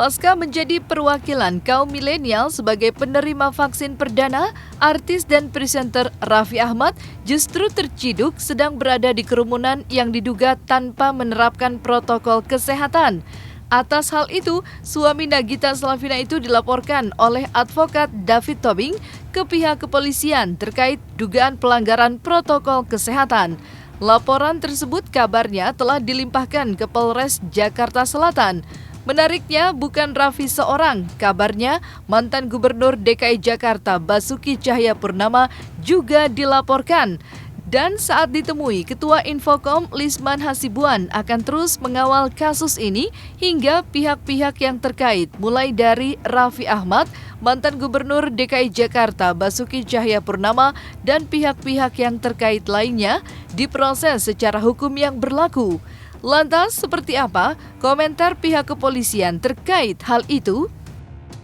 Pasca menjadi perwakilan kaum milenial sebagai penerima vaksin perdana, artis dan presenter Raffi Ahmad justru terciduk sedang berada di kerumunan yang diduga tanpa menerapkan protokol kesehatan. Atas hal itu, suami Nagita Slavina itu dilaporkan oleh advokat David Tobing ke pihak kepolisian terkait dugaan pelanggaran protokol kesehatan. Laporan tersebut kabarnya telah dilimpahkan ke Polres Jakarta Selatan. Menariknya, bukan Raffi seorang, kabarnya mantan Gubernur DKI Jakarta Basuki Cahayapurnama juga dilaporkan. Dan saat ditemui, Ketua Infocom Lisman Hasibuan akan terus mengawal kasus ini hingga pihak-pihak yang terkait, mulai dari Raffi Ahmad, mantan Gubernur DKI Jakarta Basuki Cahayapurnama, dan pihak-pihak yang terkait lainnya diproses secara hukum yang berlaku. Lantas, seperti apa komentar pihak kepolisian terkait hal itu?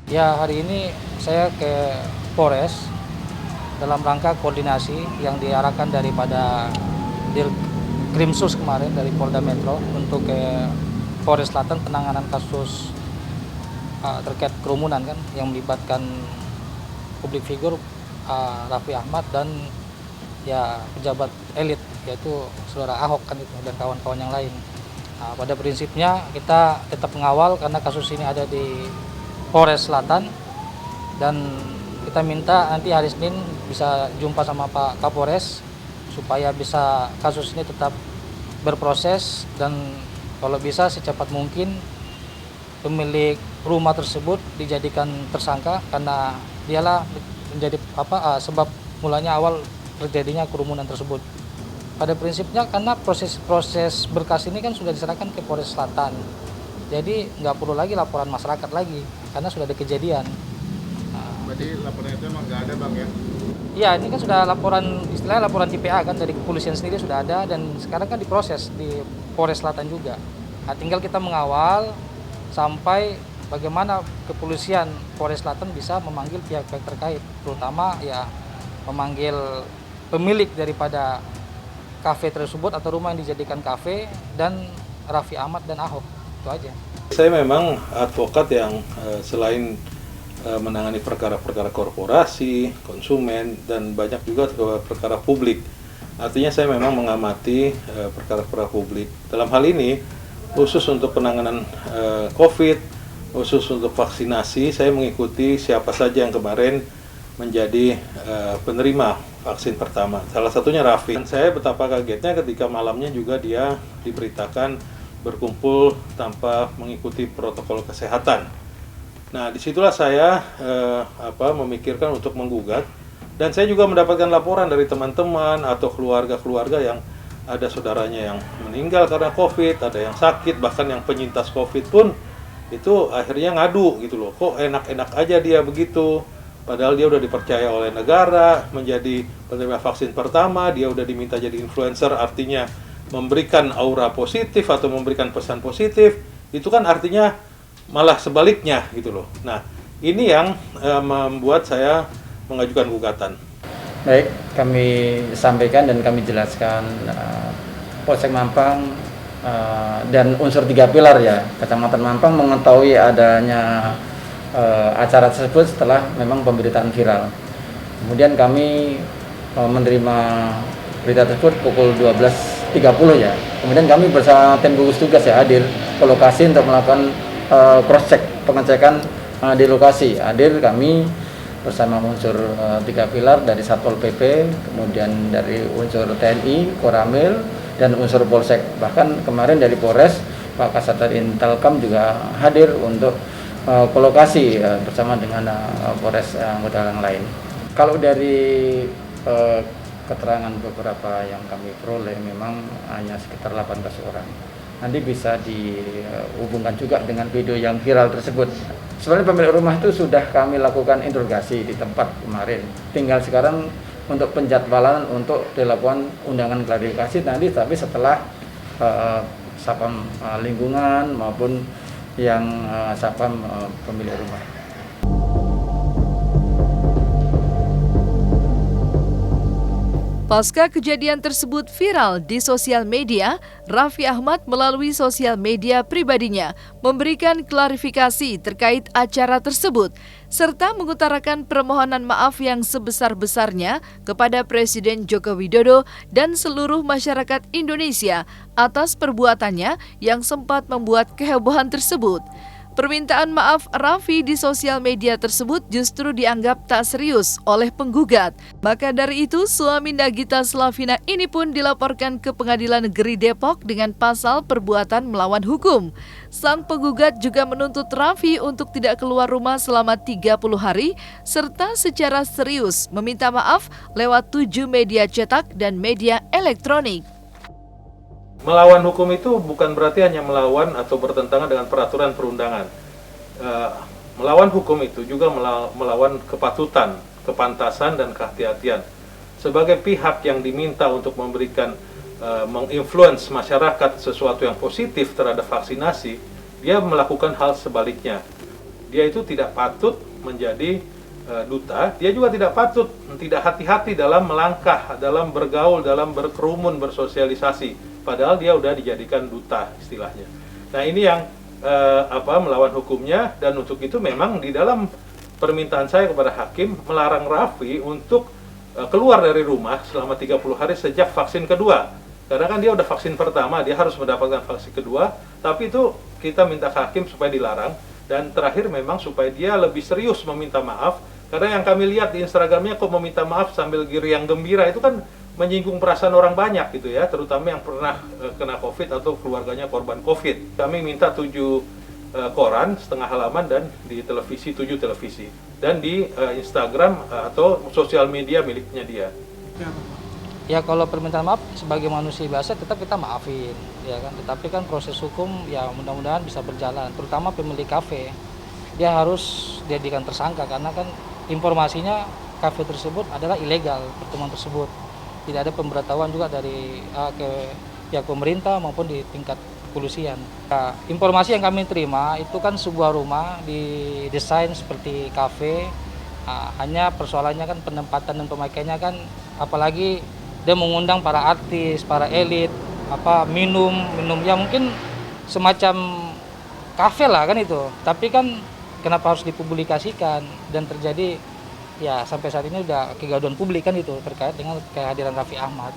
Ya, hari ini saya ke Polres dalam rangka koordinasi yang diarahkan daripada Krimsus kemarin dari Polda Metro untuk ke Polres Selatan penanganan kasus terkait kerumunan kan yang melibatkan publik figur Raffi Ahmad dan ya pejabat elit yaitu saudara Ahok kan itu dan kawan-kawan yang lain. Nah, pada prinsipnya kita tetap mengawal karena kasus ini ada di Polres Selatan dan kita minta nanti hari Senin bisa jumpa sama Pak Kapolres supaya bisa kasus ini tetap berproses dan kalau bisa secepat mungkin pemilik rumah tersebut dijadikan tersangka karena dialah menjadi sebab mulanya awal terjadinya kerumunan tersebut. Pada prinsipnya karena proses berkas ini kan sudah diserahkan ke Polres Selatan. Jadi nggak perlu lagi laporan masyarakat lagi karena sudah ada kejadian. Berarti laporan itu emang nggak ada Bang ya? Iya, ini kan sudah istilahnya laporan TPA kan dari kepolisian sendiri sudah ada dan sekarang kan diproses di Polres Selatan juga. Nah, tinggal kita mengawal sampai bagaimana kepolisian Polres Selatan bisa memanggil pihak-pihak terkait, terutama ya memanggil pemilik daripada kafe tersebut atau rumah yang dijadikan kafe dan Raffi Ahmad dan Ahok. Itu aja. Saya memang advokat yang selain menangani perkara-perkara korporasi, konsumen, dan banyak juga perkara publik. Artinya saya memang mengamati perkara-perkara publik. Dalam hal ini, khusus untuk penanganan COVID, khusus untuk vaksinasi, saya mengikuti siapa saja yang kemarin menjadi penerima vaksin pertama. Salah satunya Raffi. Dan saya betapa kagetnya ketika malamnya juga dia diberitakan berkumpul tanpa mengikuti protokol kesehatan. Nah, disitulah saya memikirkan untuk menggugat. Dan saya juga mendapatkan laporan dari teman-teman atau keluarga-keluarga yang ada saudaranya yang meninggal karena COVID, ada yang sakit, bahkan yang penyintas COVID pun itu akhirnya ngadu gitu loh. Kok enak-enak aja dia begitu. Padahal dia udah dipercaya oleh negara menjadi penerima vaksin pertama, dia udah diminta jadi influencer, artinya memberikan aura positif atau memberikan pesan positif, itu kan artinya malah sebaliknya gitu loh. Nah, ini yang membuat saya mengajukan gugatan. Baik, kami sampaikan dan kami jelaskan Polsek Mampang dan unsur 3 pilar ya, Kecamatan Mampang mengetahui adanya acara tersebut setelah memang pemberitaan viral. Kemudian kami menerima berita tersebut pukul 12.30 ya. Kemudian kami bersama tim gugus tugas ya hadir ke lokasi untuk melakukan cross check pengecekan di lokasi. Hadir kami bersama unsur 3 pilar dari Satpol PP, kemudian dari unsur TNI, Koramil, dan unsur Polsek. Bahkan kemarin dari Polres Pak Kasat Intelkam juga hadir untuk ke lokasi bersama dengan Polres anggota yang lain. Kalau dari keterangan beberapa yang kami peroleh memang hanya sekitar 18 orang. Nanti bisa dihubungkan juga dengan video yang viral tersebut. Sebenarnya pemilik rumah itu sudah kami lakukan interogasi di tempat kemarin. Tinggal sekarang untuk penjadwalan untuk dilakukan undangan klarifikasi nanti, tapi setelah Satpam lingkungan maupun yang Satpam pemilik rumah. Pasca kejadian tersebut viral di sosial media, Raffi Ahmad melalui sosial media pribadinya memberikan klarifikasi terkait acara tersebut, serta mengutarakan permohonan maaf yang sebesar-besarnya kepada Presiden Joko Widodo dan seluruh masyarakat Indonesia atas perbuatannya yang sempat membuat kehebohan tersebut. Permintaan maaf Raffi di sosial media tersebut justru dianggap tak serius oleh penggugat. Maka dari itu, suami Nagita Slavina ini pun dilaporkan ke Pengadilan Negeri Depok dengan pasal perbuatan melawan hukum. Sang penggugat juga menuntut Raffi untuk tidak keluar rumah selama 30 hari, serta secara serius meminta maaf lewat 7 media cetak dan media elektronik. Melawan hukum itu bukan berarti hanya melawan atau bertentangan dengan peraturan perundangan. Melawan hukum itu juga melawan kepatutan, kepantasan, dan kehati-hatian. Sebagai pihak yang diminta untuk memberikan, menginfluence masyarakat sesuatu yang positif terhadap vaksinasi, dia melakukan hal sebaliknya. Dia itu tidak patut menjadi duta, dia juga tidak patut, tidak hati-hati dalam melangkah, dalam bergaul, dalam berkerumun, bersosialisasi. Padahal dia udah dijadikan duta istilahnya. Nah ini yang melawan hukumnya, dan untuk itu memang di dalam permintaan saya kepada hakim melarang Raffi untuk keluar dari rumah selama 30 hari sejak vaksin kedua. Karena kan dia udah vaksin pertama, dia harus mendapatkan vaksin kedua, tapi itu kita minta ke hakim supaya dilarang. Dan terakhir memang supaya dia lebih serius meminta maaf, karena yang kami lihat di Instagramnya kok meminta maaf sambil riang gembira, itu kan menyinggung perasaan orang banyak gitu ya, terutama yang pernah kena COVID atau keluarganya korban COVID. Kami minta 7 koran setengah halaman dan di televisi 7 televisi dan di Instagram atau sosial media miliknya dia. Ya kalau permintaan maaf sebagai manusia biasa tetap kita maafin, ya kan. Tetapi kan proses hukum ya mudah-mudahan bisa berjalan. Terutama pemilik kafe, dia harus dijadikan tersangka karena kan informasinya kafe tersebut adalah ilegal, pertemuan tersebut. Tidak ada pemberitahuan juga dari ke pihak pemerintah maupun di tingkat kepolisian. Nah, informasi yang kami terima itu kan sebuah rumah didesain seperti kafe, hanya persoalannya kan penempatan dan pemakaiannya kan, apalagi dia mengundang para artis, para elit, minum ya mungkin semacam kafe lah kan itu. Tapi kan kenapa harus dipublikasikan dan terjadi ya sampai saat ini udah kegaduhan publik kan itu terkait dengan kehadiran Raffi Ahmad.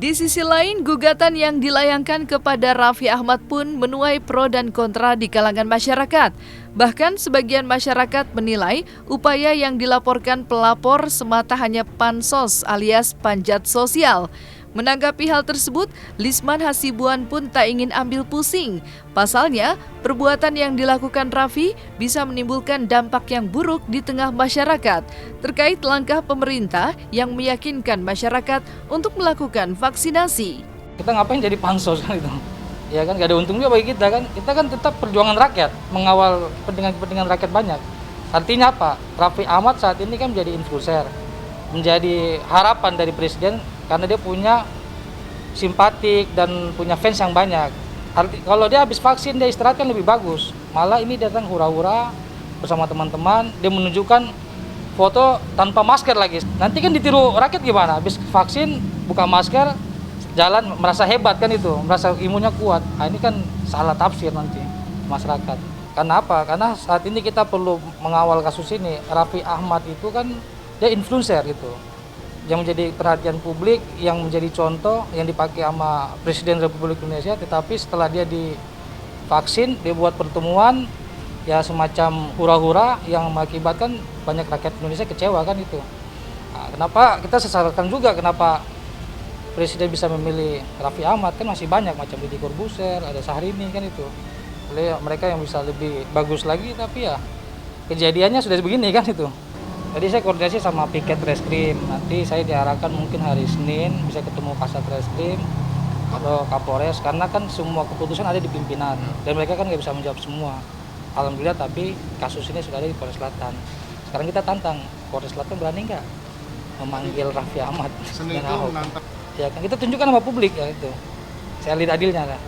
Di sisi lain, gugatan yang dilayangkan kepada Raffi Ahmad pun menuai pro dan kontra di kalangan masyarakat. Bahkan sebagian masyarakat menilai upaya yang dilaporkan pelapor semata hanya pansos alias panjat sosial. Menanggapi hal tersebut, Lisman Hasibuan pun tak ingin ambil pusing. Pasalnya, perbuatan yang dilakukan Raffi bisa menimbulkan dampak yang buruk di tengah masyarakat terkait langkah pemerintah yang meyakinkan masyarakat untuk melakukan vaksinasi. Kita ngapain jadi pansos kan itu? Ya kan gak ada untungnya bagi kita kan. Kita kan tetap perjuangan rakyat, mengawal kepentingan rakyat banyak. Artinya apa? Raffi Ahmad saat ini kan menjadi influencer, menjadi harapan dari presiden karena dia punya simpatik dan punya fans yang banyak. Kalau dia habis vaksin dia istirahat kan lebih bagus. Malah ini datang hura-hura bersama teman-teman, dia menunjukkan foto tanpa masker lagi. Nanti kan ditiru rakyat gimana? Habis vaksin buka masker, jalan merasa hebat kan itu, merasa imunnya kuat. Nah, ini kan salah tafsir nanti masyarakat. Karena apa? Karena saat ini kita perlu mengawal kasus ini. Raffi Ahmad itu kan dia influencer gitu, yang menjadi perhatian publik, yang menjadi contoh, yang dipakai sama Presiden Republik Indonesia. Tetapi setelah dia divaksin, dia buat pertemuan ya semacam hura-hura yang mengakibatkan banyak rakyat Indonesia kecewa kan itu. Nah, kenapa kita sesalkan juga kenapa Presiden bisa memilih Raffi Ahmad, kan masih banyak macam Deddy Corbuzier, ada Syahrini kan itu. Mereka yang bisa lebih bagus lagi, tapi ya kejadiannya sudah begini kan itu. Jadi saya koordinasi sama piket reskrim, nanti saya diarahkan mungkin hari Senin bisa ketemu Kasat Reskrim atau Kapolres, karena kan semua keputusan ada di pimpinan dan mereka kan nggak bisa menjawab semua. Alhamdulillah, tapi kasus ini sudah ada di Polres Selatan. Sekarang kita tantang, Polres Selatan berani nggak memanggil Raffi Ahmad dan Ahok? Ya kan kita tunjukkan sama publik ya itu. Saya lihat adilnya lah.